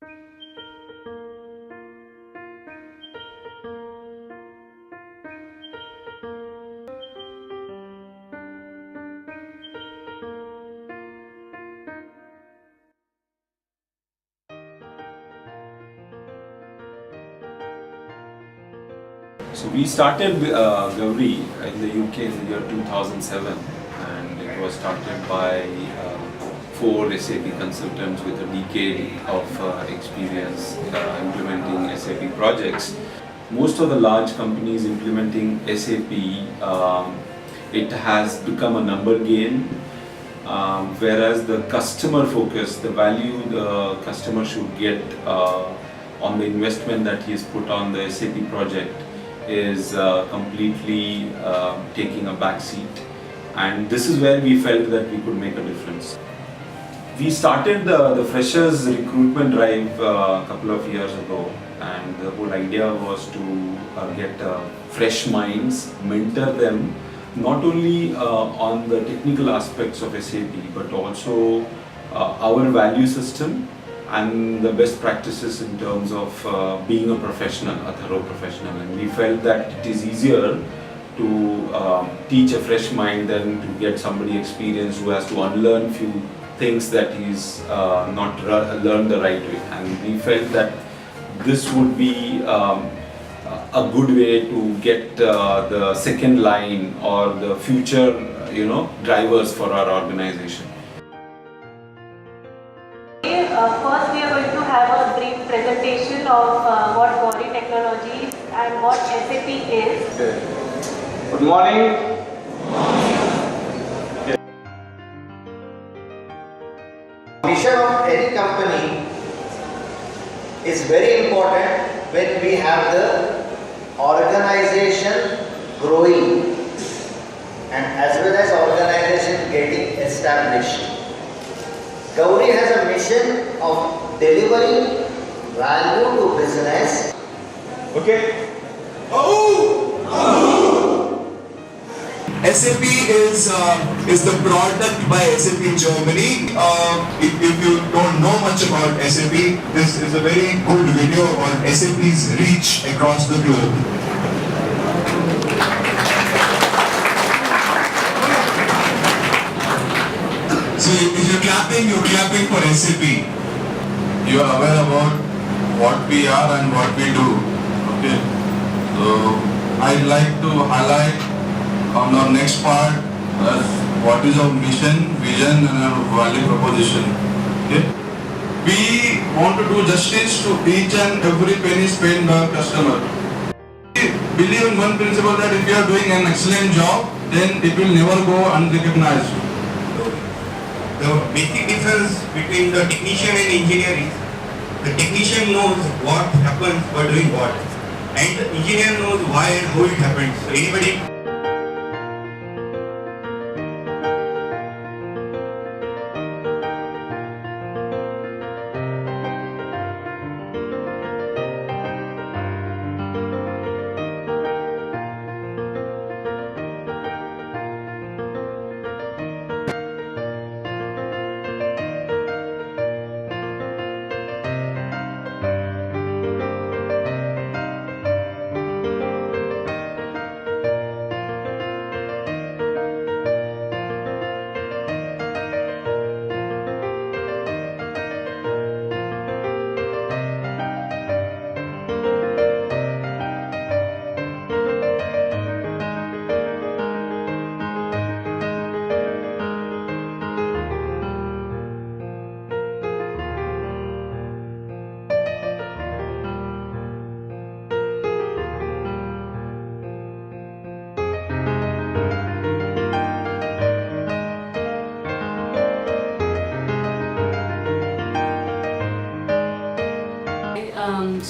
So we started Gauri in the UK in the year 2007, and it was started by four SAP consultants with a decade of experience implementing SAP projects. Most of the large companies implementing SAP, it has become a number game, whereas the customer focus, the value the customer should get on the investment that he has put on the SAP project is completely taking a back seat, and this is where we felt that we could make a difference. We started the freshers recruitment drive a couple of years ago, and the whole idea was to get fresh minds, mentor them not only on the technical aspects of SAP but also our value system and the best practices in terms of being a professional, a thorough professional. And we felt that it is easier to teach a fresh mind than to get somebody experienced who has to unlearn few things that he's not learned the right way. And we felt that this would be a good way to get the second line or the future, drivers for our organization. First, we are going to have a brief presentation of what Gauri Technologies and what SAP is. Okay. Good morning. Mission of any company is very important when we have the organization growing and as well as organization getting established. Gauri has a mission of delivering value to business. Okay. SAP is the product by SAP Germany. If you don't know much about SAP, this is a very good video on SAP's reach across the globe. So if you're clapping for SAP. You are aware about what we are and what we do. Okay. So I'd like to highlight on our next part what is our mission, vision and our value proposition. Okay. We want to do justice to each and every penny spent by our customer. We believe in one principle that if you are doing an excellent job, then it will never go unrecognized. The basic difference between the technician and engineer is the technician knows what happens by doing what, and the engineer knows why and how it happens. So anybody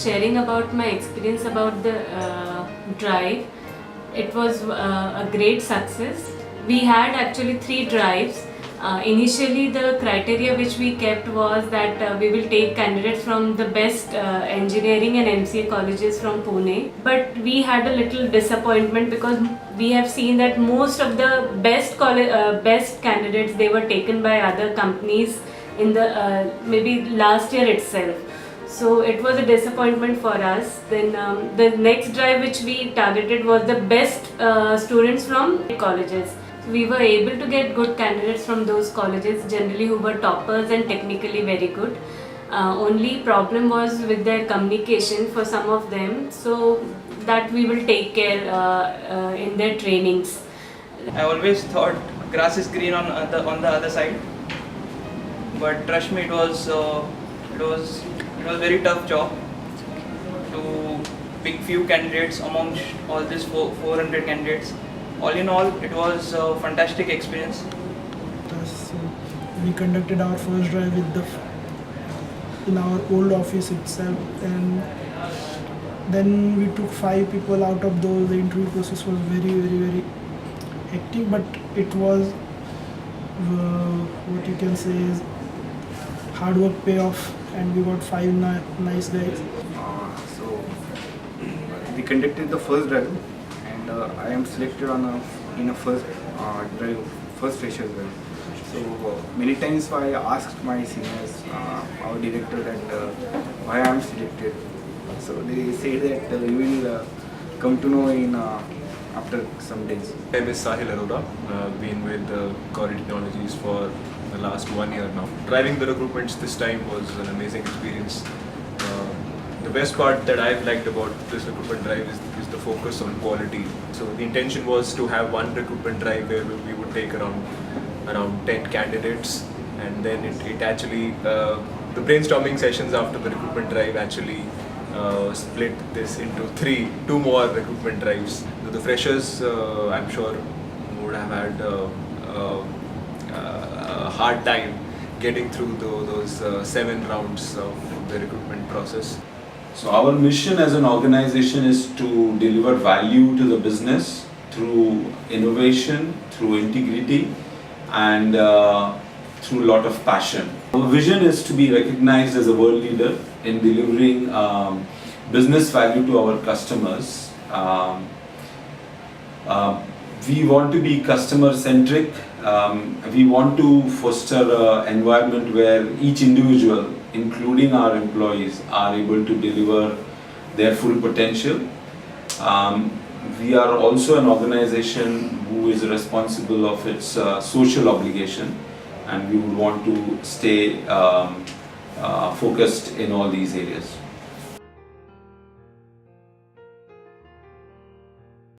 Sharing about my experience about the drive. It was a great success. We had actually 3 drives. Initially the criteria which we kept was that we will take candidates from the best engineering and MCA colleges from Pune. But we had a little disappointment because we have seen that most of the best candidates, they were taken by other companies in the maybe last year itself. So it was a disappointment for us. Then the next drive which we targeted was the best students from colleges. So we were able to get good candidates from those colleges, generally who were toppers and technically very good. Only problem was with their communication for some of them, so that we will take care in their trainings. I always thought grass is green on the other side, but trust me, it was a very tough job to pick few candidates amongst all these 400 candidates. All in all, it was a fantastic experience. So we conducted our first drive in our old office itself, and then we took 5 people out of those. The interview process was very hectic, but it was what you can say is hard work payoff, and we got 5 nice guys. So we conducted the first drive, and I am selected in a first drive, first fresher drive. So many times I asked my seniors, our director, that why I am selected. So they said that you will come to know in after some days. My name is Sahil Arora. I've been with Corey Technologies for the last 1 year now. Driving the recruitments this time was an amazing experience. The best part that I've liked about this recruitment drive is the focus on quality. So the intention was to have one recruitment drive where we would take around 10 candidates, and then it actually the brainstorming sessions after the recruitment drive actually split this into two more recruitment drives. The freshers, I'm sure, would have had a hard time getting through those 7 rounds of the recruitment process. So our mission as an organization is to deliver value to the business through innovation, through integrity, and through a lot of passion. Our vision is to be recognized as a world leader in delivering business value to our customers. We want to be customer centric. We want to foster an environment where each individual, including our employees, are able to deliver their full potential. We are also an organization who is responsible of its social obligation, and we would want to stay focused in all these areas.